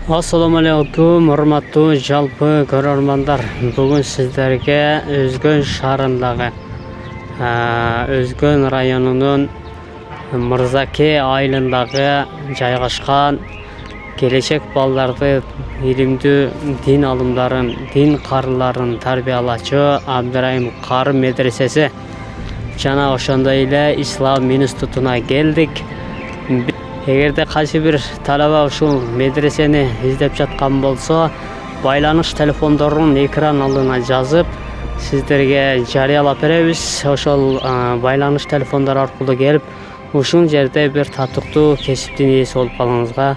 Assalamu alaikum, урматтуу жалпы көрөрмандар. Бүгүн сиздерге Өзгөн шаарындагы, Өзгөн районунун Мырзаке айылындагы жайгашкан келечек балдарды илимдүү дин алымдарын, дин карыларын тарбиялачу Абдырайым Кары медресеси жана ошондой эле Ислам институтуна келдик. Эгерде кайсы бир талаба ушул медресени издеп жаткан болсо, байланыш телефондорун экран алдына жазып, сиздерге жарыялап беребиз. Ошол байланыш телефондор аркылуу келип, ушул жерде бир татыктуу кесиптин ээси болуп калганыңызга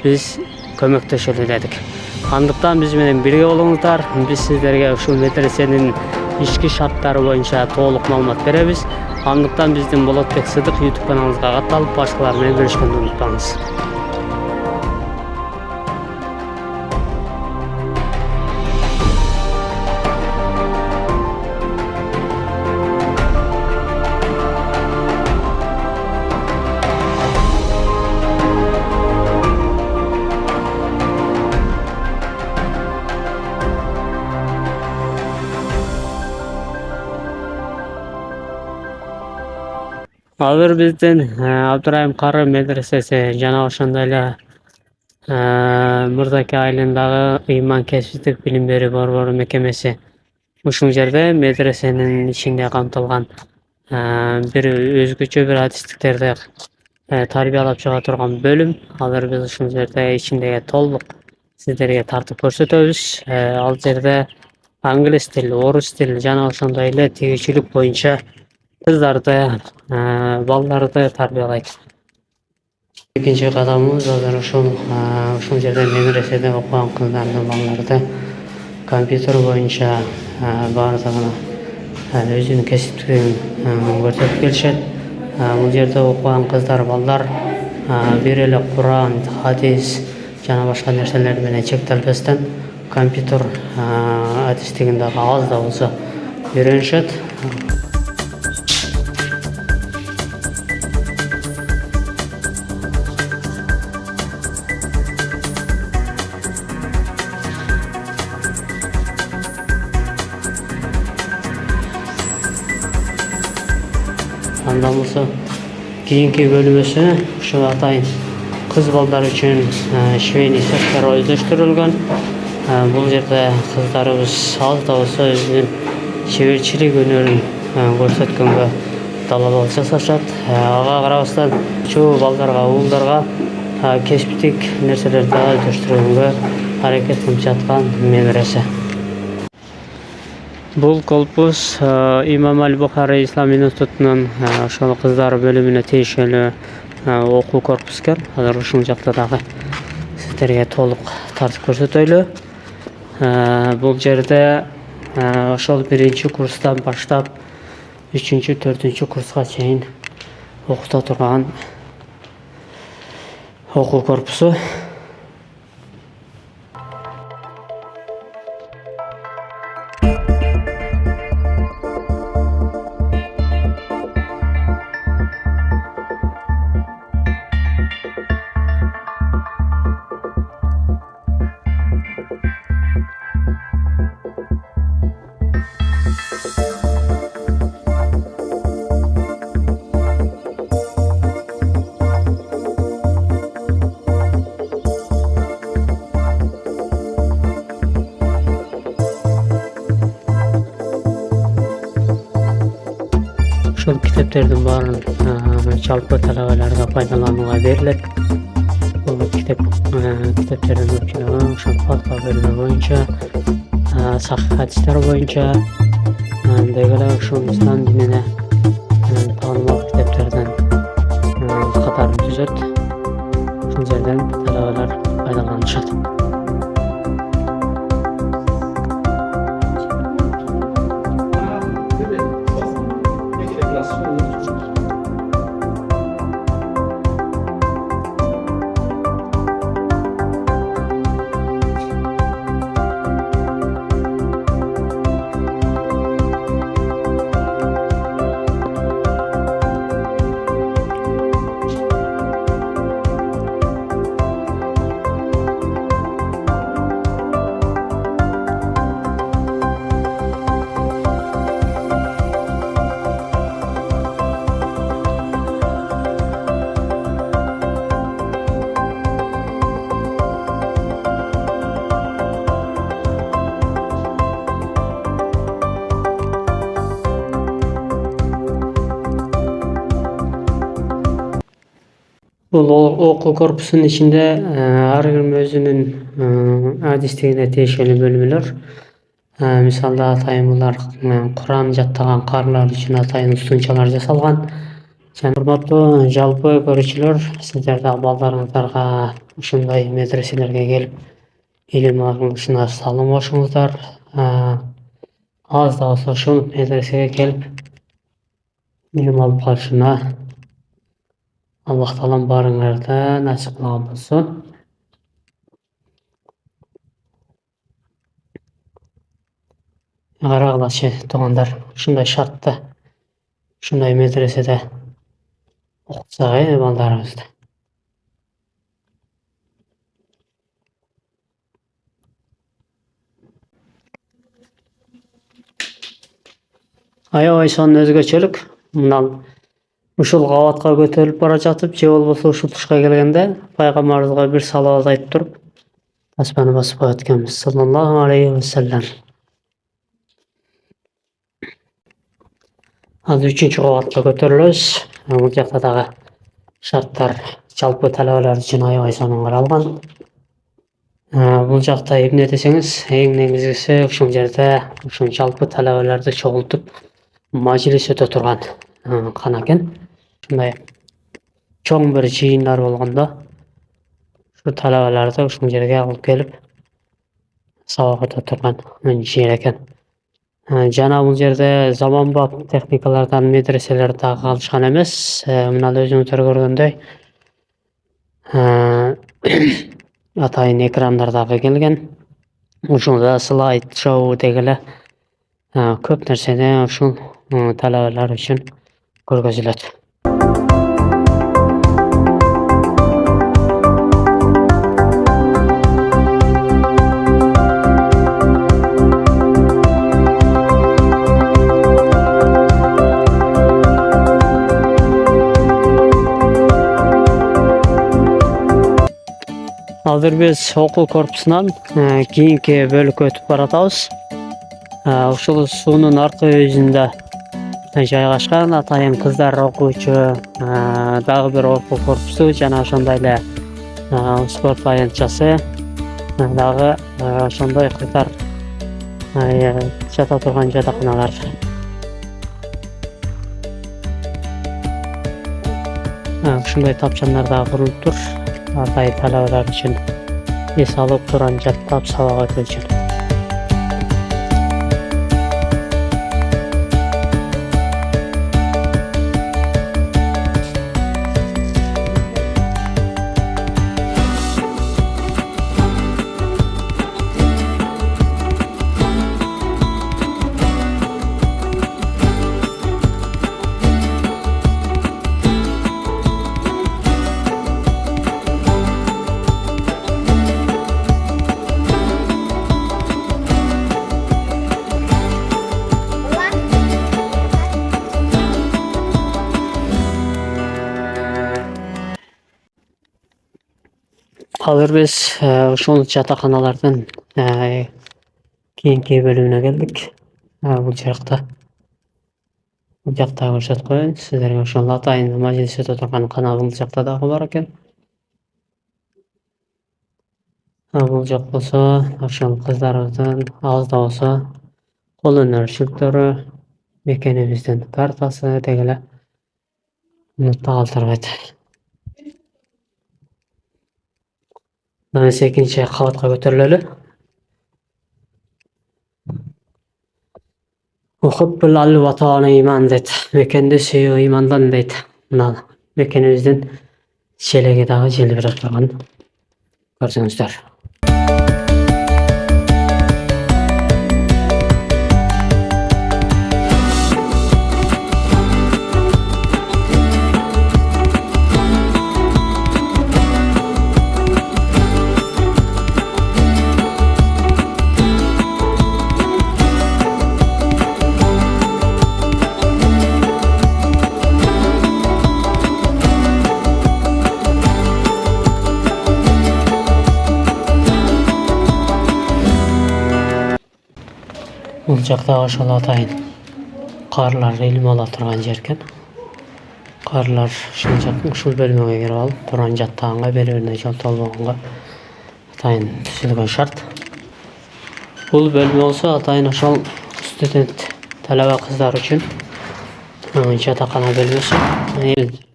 биз көмөктөшөлү дедик. Андыктан биз менен бирге болуңуздар. Биз сиздерге ушул медресенин ички шарттары боюнча толук маалымат беребиз. Андыктан биздин Болотбек Сыдык YouTube каналыбызга катталып, башкалар менен бөлүшкөндү унутпаңыз. Азыр биздин Абдырайым Кары медресеси жана ошондой эле Мырзаке айылындагы ыйман кесиптик билим берүү борбору мекемеси ушул жерде медресенин ичинде камтылган бир өзгөчө бир адистиктерди тарбиялап чыга турган бөлүм. Азыр биз ушул жерде ичиндеги толук сиздерге тартып көрсөтөбүз. Ал жерде англис тил, орус тил жана ошондой эле тигичилик боюнча кыздарды, балдарды тарбиялайт. Экинчи кадамыбыз азыр ушул жерде медреседе окуган кыздарды, балдарды компьютер боюнча баардыгына өзүнүн кесиптигин көрсөтүп келишет. Бул жерде окуган кыздар, балдар бир эле Куран, хадис жана башка нерселер менен чектелбестен компьютер адистигин дагы аз да болсо үйрөнүшөт. Андан болсо кийинки бөлүмөсү ушул атайын кыз балдар үчүн швейный цехтер өздөштүрүлгөн. Бул жерде кыздарыбыз аз да болсо өзүнүн чеберчилик өнөрүн көрсөткөнгө талабалык жасашат. Ага карабастан чуу балдарга, уулдарга кесиптик нерселерди өздөштүргөнгө аракет кылып жаткан медресе. Бул корпус Имам Аль-Бухари Ислам институтунун ошол кыздар бөлүмүнө тийиштүү окуу корпусу экен. Азыр ушул жакта дагы сиздерге толук тартып көрсөтөйлү. Бул жерде ошол 1-курстан баштап 3-4 курска чейин окута турган окуу корпусу. Ушул китептердин баарын жалпы талабаларга пайдаланууга берилет. Бул китептердин көпчүлүгү ошол фатва бөлүмү боюнча, сахih хадистер боюнча, деги эле ушул ислам динине таанымал китептердин катарын түзөт. Ушул жерден талабалар пайдаланышат. Бул окуу корпусунун ичинде ар ким өзүнүн адистигине тиешелүү бөлмөлөр. Мисалда атайын булар Куран жаттаган карылар үчүн атайын устунчалар жасалган. Урматтуу жалпы көрүүчүлөр, сиздер дагы балдарыңыздарга ушундай медреселерге келип илим алышына салым кошуңуздар. Аз да болсо ушул медресеге келип илим алып калышына Аллах таалам баарыңарды насип кылган болсун. Карагылачы туугандар, ушундай шартта, ушундай медреседе окутсак балдарыбызды. Аябай сонун өзгөчөлүк. Мына ушул кабатка көтөрүлүп бара жатып, же болбосо ушул тушка келгенде пайгамбарыбызга бир салават айтып туруп, таспаны басып коет экенбиз. Саллаллаху алейхи вассалам. Азыр 3-чү кабатка көтөрүлөбүз. Бул жакта дагы шарттар жалпы талабалар үчүн аябай сонун каралган. Бул жакта эмне десеңиз, эң негизгиси ушул жерде ушул жалпы талабаларды чогултуп мажлис өтө турган кана экен. Ушундай чоң бир жыйындар болгондо ушу талабаларды ушул жерге алып келип сабак өтө турган жер экен. Жана бул жерде заманбап техникалардан медреселер дагы калышкан эмес. Мына өзүңүздөр көргөндөй атайын экрандар дагы келген. Ушунда слайд шоу дегеле көп нерсени ушул талабалар үчүн көргөзүлөт. Азыр биз окуу корпусунан кийинки бөлүккө өтүп баратабыз. Ушул суунун аркы жүзүндө жайгашкан атайын кыздар окуучу дагы бир окуу корпусу жана ошондой эле спорт аянтчасы дагы ошондой кыздар жата турган жатаканалар. Ушундай тапчандар дагы курулуп тур. Атайын талабалар үчүн эс алып туран жаттап сабак өтүү үчүн. Азыр биз ушул жатаканалардын кийинки бөлүмүнө келдик. Бул жакта көрсөтүп коеюн сиздерге. Ошол атайын мажлис өтө турган кана бул жакта дагы бар экен. Бул жак болсо ошол кыздарыбыздын аз да болсо кол өнөрчүлүктөрү, мекенибиздин картасы дегеле унутпа калтырбайт. Мына экинчи кабатка көтөрүлөлү. Ухуббул алватаны иман дейт. Мекенди сүйүү имандан дейт. Мына мекенибиздин желеги дагы желбиреп турган. Көрсөңүздөр. Бул жакта ошол атайын карылар илим ала турган жер экен. Karlar ушул бөлмөгө кирип алып Туран жаттаганга бири бирине жолто болбогонго атайын түзүлгөн шарт. Бул бөлмө болсо атайын ошол студент талаба кыздар үчүн жатакана бөлмөсү.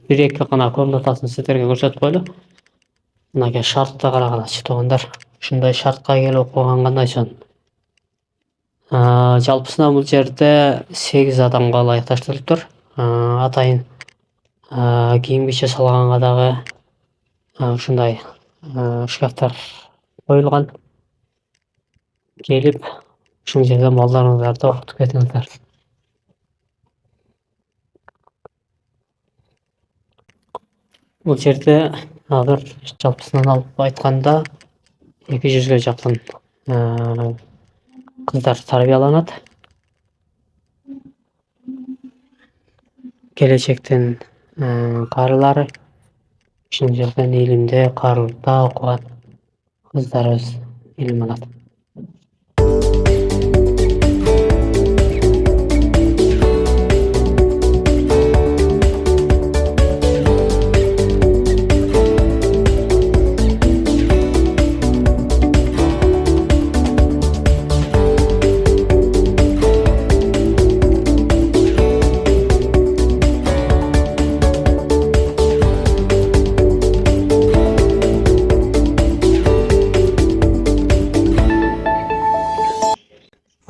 Бир эки гана комнатасын сиздерге көрсөтүп койлу. Мынакей шартты карагылачы туугандар. Ушундай шартка келип окуган кандай сон? Жалпысынан бул жерде 8 адамга ылайыкташтырылыптыр. Атайын кийим кече салганга дагы ушундай шкафтар коюлган. Келип ушул жерден балдарыңыздарды окутуп кетиңиздер. Бул жерде азыр жалпысынан алып айтканда 200ге жакын кыздар тарбияланат. Келечектин карылары ушул жерден илимде, карылыкта окуган кыздарыбыз илим алат.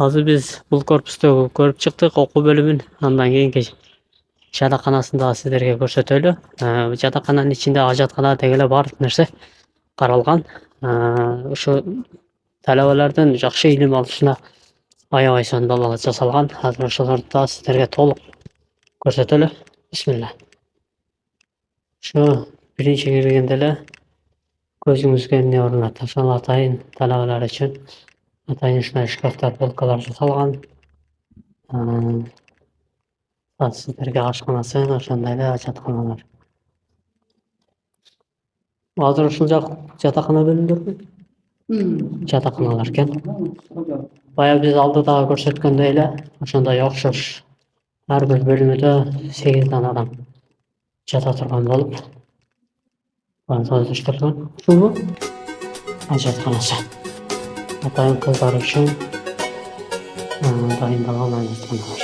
Азыр биз бул корпусту көрүп чыктык, окуу бөлүмүн. Андан кийинки жатаканасын дагы сиздерге көрсөтөлү. Жатакананын ичинде ажаткана деги эле баардык нерсе каралган. Ушу талабалардын жакшы илим алышына аябай сонун жасалган. Азыр ошолорду да сиздерге толук көрсөтөлү. Бисмилла. Ушу биринчи киргенде эле көзүңүзгө эмне урунат? Ошол атайын талабалар үчүн атайын ушундай шкафтар, полкалар жасалган. Сиздерге ашканасы, ошондой эле жатаканалар. Азыр ушул жатакана бөлүмдөрбү? Жатаканалар экен. Бая биз алдыдагы көрсөткөндөй эле ошондой окшош ар бир бөлмөдө 8 адам жата турган болуп планировкалаштырылган. Ушулбу? Ажатканасы. Атайын кыздар үчүн дайындалган ажатканалар.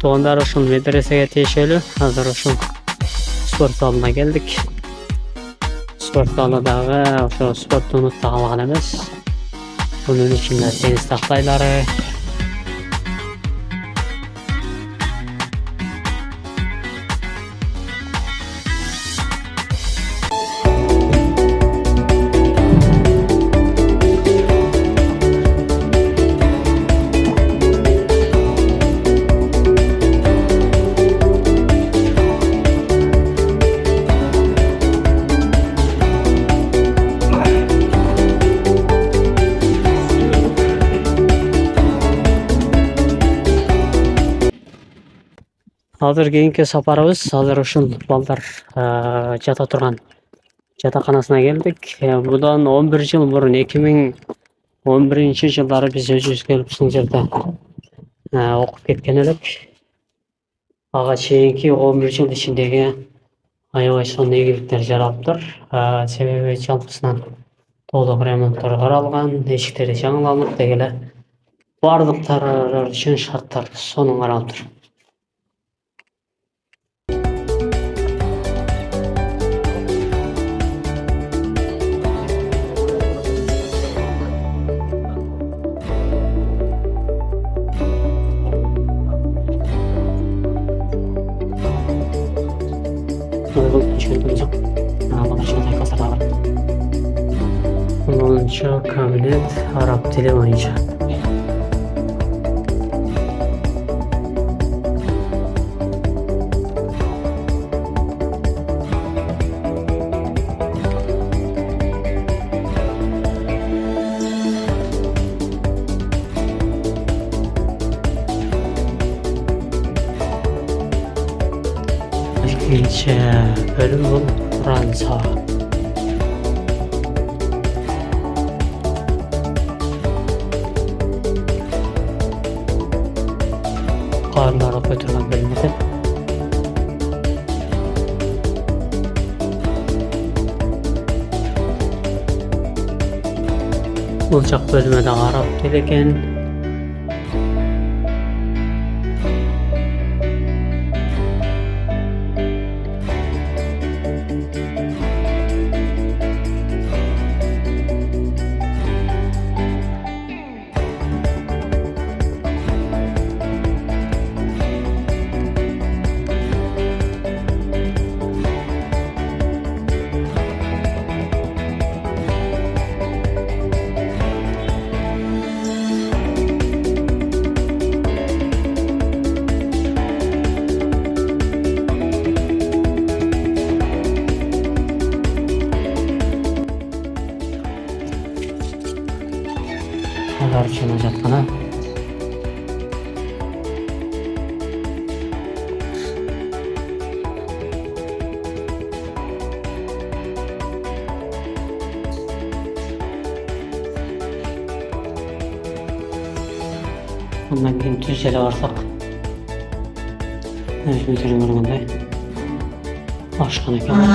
Туугандар, ушул медресеге тиешелүү. Азыр ушул спорт залына келдик. Спорт залы дагы ошо спортту унутпай калган эмес. Bunun içinde tenis tahtayları, азыр кийинки сапарыбыз азыр ушул балдар жата турган жатаканасына келдик. Будан 11 жыл мурун 2011-жылдары биз өзүбүз келип ушул жерде окуп кеткен элек. Ага чейинки 11 жыл ичиндеги аябай сонун ийгиликтер жаралыптыр. Себеби жалпысынан толук ремонттор каралган, эшиктери жаңыланып деги эле бардыктары үчүн шарттар сонун каралыптыр. Bununca kabinet Arap dili boyunca. İkinci bölüm bu Fransa. arındarak götürgen bölümede. Bulacak bölümede qarab geleken. Neler çalacak bana? Bundan keyin tüzele varsak. Evet, müdürüm ormanda. Aşkına kalacak.